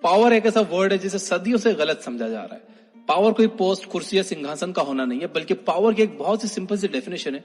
Power एक ऐसा word है जिसे सदियों से गलत समझा जा रहा है। पावर कोई पोस्ट, कुर्सी या सिंहासन का होना नहीं है, बल्कि पावर की एक बहुत सी सिंपल सी डेफिनेशन है।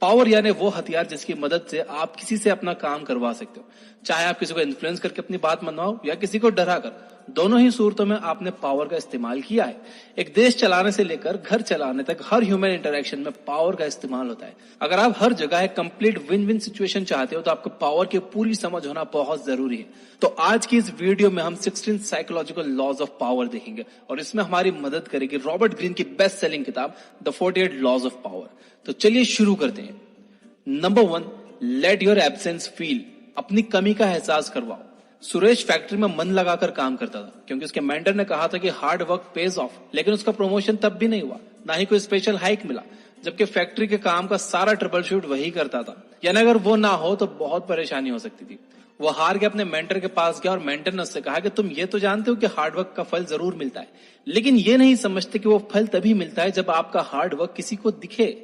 पावर यानी वो हथियार जिसकी मदद से आप किसी से अपना काम करवा सकते हो, चाहे आप किसी को इन्फ्लुएंस करके अपनी बात मनवाओ या किसी को डरा कर। दोनों ही सूरतों में आपने पावर का इस्तेमाल किया है। एक देश चलाने से लेकर घर चलाने तक हर ह्यूमन इंटरेक्शन में पावर का इस्तेमाल होता है। अगर आप हर जगह एक कंप्लीट विन विन सिचुएशन चाहते हो तो आपको पावर की पूरी समझ होना बहुत जरूरी है। तो आज की इस वीडियो में हम 16 साइकोलॉजिकल लॉज ऑफ पावर देखेंगे और इसमें हमारी मदद करेगी रॉबर्ट ग्रीन की बेस्ट सेलिंग किताब द 48 लॉज ऑफ पावर। तो चलिए शुरू करते हैं। Number 1, let your absence feel. अपनी कमी का एहसास करवाओ। सुरेश फैक्ट्री में मन लगाकर काम करता था क्योंकि उसके मेंटर ने कहा था कि हार्ड वर्क पेज ऑफ, लेकिन उसका प्रमोशन तब भी नहीं हुआ, ना ही कोई स्पेशल हाइक मिला, जबकि फैक्ट्री के काम का सारा ट्रबल शूट वही करता था। यानी अगर वो ना हो तो बहुत परेशानी हो सकती थी। वो हार के अपने मेंटर के पास गया और मेंटर ने उससे कहा कि तुम ये तो जानते हो कि हार्डवर्क का फल जरूर मिलता है, लेकिन ये नहीं समझते कि वो फल तभी मिलता है जब आपका हार्डवर्क किसी को दिखे।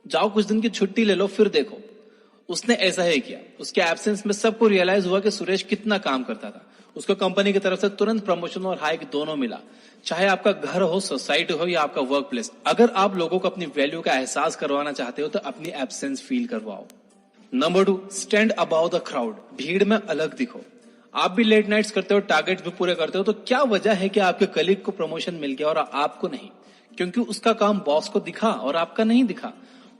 जाओ कुछ दिन की छुट्टी ले लो, फिर देखो। उसने ऐसा ही किया। उसके एब्सेंस में सबको रियलाइज हुआ कि सुरेश कितना काम करता था। उसको कंपनी की तरफ से तुरंत प्रमोशन और हाइक दोनों मिला। चाहे आपका घर हो, सोसाइटी हो या आपका वर्क प्लेस, अगर आप लोगों को अपनी वैल्यू का एहसास करवाना चाहते हो तो अपनी एब्सेंस फील करवाओ। Number 2, stand about the crowd. भीड़ में अलग दिखो। आप भी लेट नाइट्स करते हो, टारगेट्स भी पूरे करते हो, तो क्या वजह है कि आपके कलीग को प्रमोशन मिल गया और आपको नहीं? क्योंकि उसका काम बॉस को दिखा और आपका नहीं दिखा।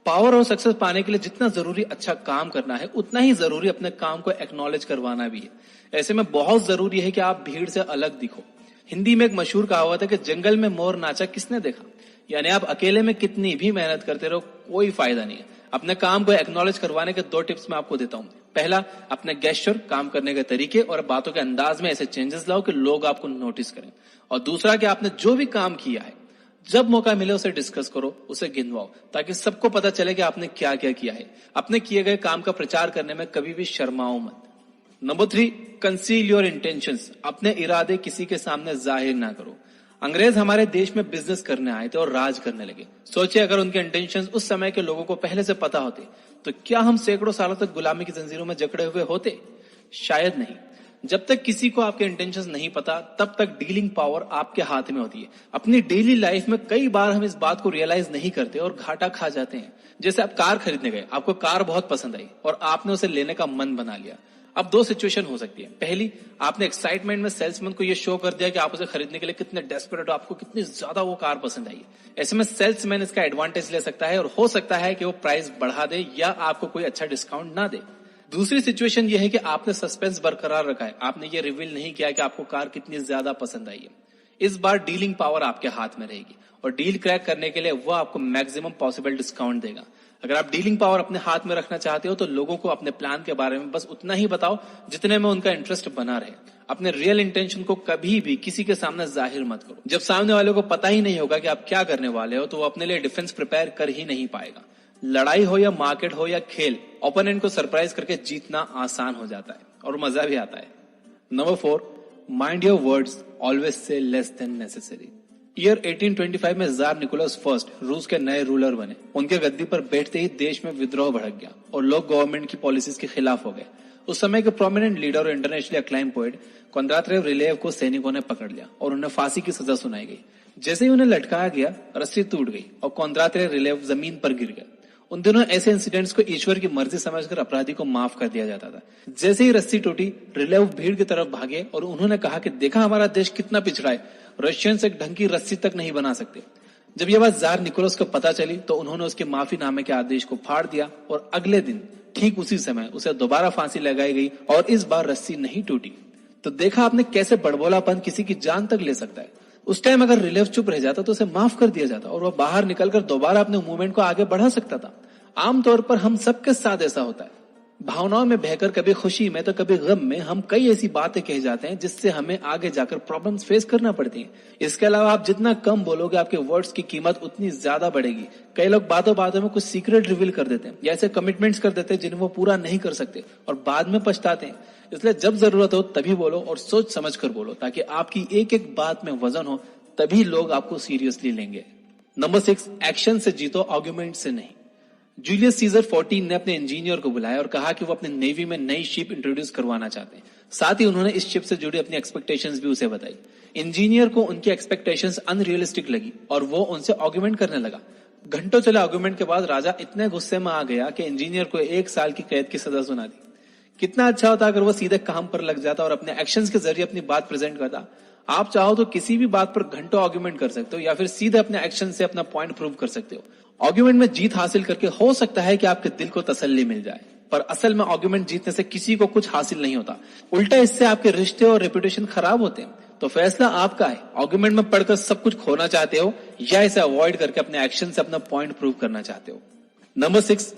पावर और सक्सेस पाने के लिए जितना जरूरी अच्छा काम करना है, उतना ही जरूरी अपने काम को एक्नॉलेज करवाना भी है। ऐसे में बहुत जरूरी है कि आप भीड़ से अलग दिखो। हिंदी में एक मशहूर कहावत है कि जंगल में मोर नाचा किसने देखा। यानी आप अकेले में कितनी भी मेहनत करते रहो, कोई फायदा नहीं है। अपने काम को एक्नॉलेज करवाने के 2 टिप्स मैं आपको देता हूं। पहला, अपने गेस्चर, काम करने के तरीके और बातों के अंदाज में ऐसे चेंजेस लाओ कि लोग आपको नोटिस करें। और दूसरा कि आपने जो भी काम किया है, जब मौका मिले उसे डिस्कस करो, उसे गिनवाओ, ताकि सबको पता चले कि आपने क्या क्या किया है। अपने किए गए काम का प्रचार करने में कभी भी शर्माओ मत। Number 3, conceal your intentions. अपने इरादे किसी के सामने जाहिर ना करो। अंग्रेज हमारे देश में बिजनेस करने आए थे और राज करने लगे। सोचिए अगर उनके इंटेंशंस उस समय के लोगों को पहले से पता होते तो क्या हम सैकड़ों सालों तक गुलामी की जंजीरों में जकड़े हुए होते? शायद नहीं। जब तक किसी को आपके इंटेंशंस नहीं पता, तब तक डीलिंग पावर आपके हाथ में होती है। अपनी डेली लाइफ में कई बार हम इस बात को रियलाइज नहीं करते और घाटा खा जाते हैं। जैसे आप कार खरीदने गए, आपको कार बहुत पसंद आई और आपने उसे लेने का मन बना लिया। अब 2 सिचुएशन हो सकती है। पहली, आपने एक्साइटमेंट में सेल्समैन को यह शो कर दिया कि आप उसे खरीदने के लिए कितने डेस्परेट हो, आपको कितनी ज्यादा वो कार पसंद आई है। ऐसे में सेल्समैन इसका एडवांटेज ले सकता है और हो सकता है कि वो प्राइस बढ़ा दे या आपको कोई अच्छा डिस्काउंट ना दे। दूसरी सिचुएशन ये है कि आपने सस्पेंस बरकरार रखा है, आपने ये रिवील नहीं किया कि आपको कार कितनी ज्यादा पसंद आई है। इस बार डीलिंग पावर आपके हाथ में रहेगी और डील क्रैक करने के लिए वो आपको मैक्सिमम पॉसिबल डिस्काउंट देगा। अगर आप डीलिंग पावर अपने हाथ में रखना चाहते हो तो लोगों को अपने प्लान के बारे में बस उतना ही बताओ जितने में उनका इंटरेस्ट बना रहे। अपने रियल इंटेंशन को कभी भी किसी के सामने जाहिर मत करो। जब सामने वाले को पता ही नहीं होगा कि आप क्या करने वाले हो, तो वो अपने लिए डिफेंस प्रिपेयर कर ही नहीं पाएगा। लड़ाई हो या मार्केट हो या खेल, ओपोनेंट को सरप्राइज करके जीतना आसान हो जाता है और मजा भी आता है। Number 4, mind your words, always say less than necessary. Year 1825 में जार निकोलस फर्स्ट रूस के नए रूलर बने। उनके गद्दी पर बैठते ही देश में विद्रोह भड़क गया और लोग गवर्नमेंट की पॉलिसीज के खिलाफ हो गए। उस समय के प्रोमिनेंट लीडर और इंटरनेशनली अक्लाइम पोएट कोंद्रात्यव रिलेव को सैनिकों ने पकड़ लिया और उन्हें फांसी की सजा सुनाई गई। जैसे ही उन्हें लटकाया गया, रस्सी टूट गई और कोंद्रात्यव रिलेव जमीन पर गिर गया। उन दिनों ऐसे इंसिडेंट्स को ईश्वर की मर्जी समझकर अपराधी को माफ कर दिया जाता था। जैसे ही रस्सी टूटी, रिलेव भीड़ की तरफ भागे और उन्होंने कहा कि देखा हमारा देश कितना पिछड़ा है, रशियंस एक ढंग की रस्सी तक नहीं बना सकते। जब यह बात जार निकोलस को पता चली तो उन्होंने उसके माफीनामे के आदेश को फाड़ दिया और अगले दिन ठीक उसी समय उसे दोबारा फांसी लगाई गई और इस बार रस्सी नहीं टूटी। तो देखा आपने कैसे बड़बोलापन किसी की जान तक ले सकता है। उस टाइम अगर रिलेव चुप रह जाता तो उसे माफ कर दिया जाता और वह बाहर निकलकर दोबारा अपने मूवमेंट को आगे बढ़ा सकता था। आमतौर पर हम सबके साथ ऐसा होता है। भावनाओं में बहकर कभी खुशी में तो कभी गम में हम कई ऐसी बातें कह जाते हैं जिससे हमें आगे जाकर प्रॉब्लम्स फेस करना पड़ती हैं। इसके अलावा आप जितना कम बोलोगे, आपके वर्ड्स की कीमत उतनी ज्यादा बढ़ेगी। कई लोग बातों बातों में कुछ सीक्रेट रिवील कर देते हैं या ऐसे कमिटमेंट्स कर देते हैं जिन्हें वो पूरा नहीं कर सकते और बाद में पछताते हैं। इसलिए जब जरूरत हो तभी बोलो और सोच समझ कर बोलो, ताकि आपकी एक एक बात में वजन हो, तभी लोग आपको सीरियसली लेंगे। नंबर 6, एक्शन से जीतो, आर्गुमेंट से नहीं। जूलियस सीजर 14 ने अपने इंजीनियर को बुलाया और कहा कि वो अपने नेवी में नई शिप इंट्रोड्यूस करवाना चाहते हैं। साथ ही उन्होंने इस चिप से जुड़ी अपनी एक्सपेक्टेशंस भी उसे बताई। इंजीनियर को उनकी एक्सपेक्टेशंस अनरियलिस्टिक लगी और वो उनसे आर्गुमेंट करने लगा। घंटों चले आर्गुमेंट के बाद राजा इतने गुस्से में आ गया कि इंजीनियर को 1 साल की कैद की सजा सुना दी। कितना अच्छा होता अगर वो सीधे काम पर लग जाता और अपने एक्शंस के जरिए अपनी बात प्रेजेंट करता। आप चाहो तो किसी भी बात पर घंटों आर्गुमेंट कर सकते हो या फिर सीधे अपने एक्शन से अपना पॉइंट प्रूव कर सकते हो। आर्गुमेंट में जीत हासिल करके हो सकता है कि आपके दिल को तसल्ली मिल जाए, पर असल में आर्गुमेंट जीतने से किसी को कुछ हासिल नहीं होता, उल्टा इससे आपके रिश्ते और रेपुटेशन खराब होते हैं। तो फैसला आपका है, आर्गुमेंट में पढ़कर सब कुछ खोना चाहते हो या इसे अवॉइड करके अपने एक्शन से अपना पॉइंट प्रूव करना चाहते हो। नंबर 6,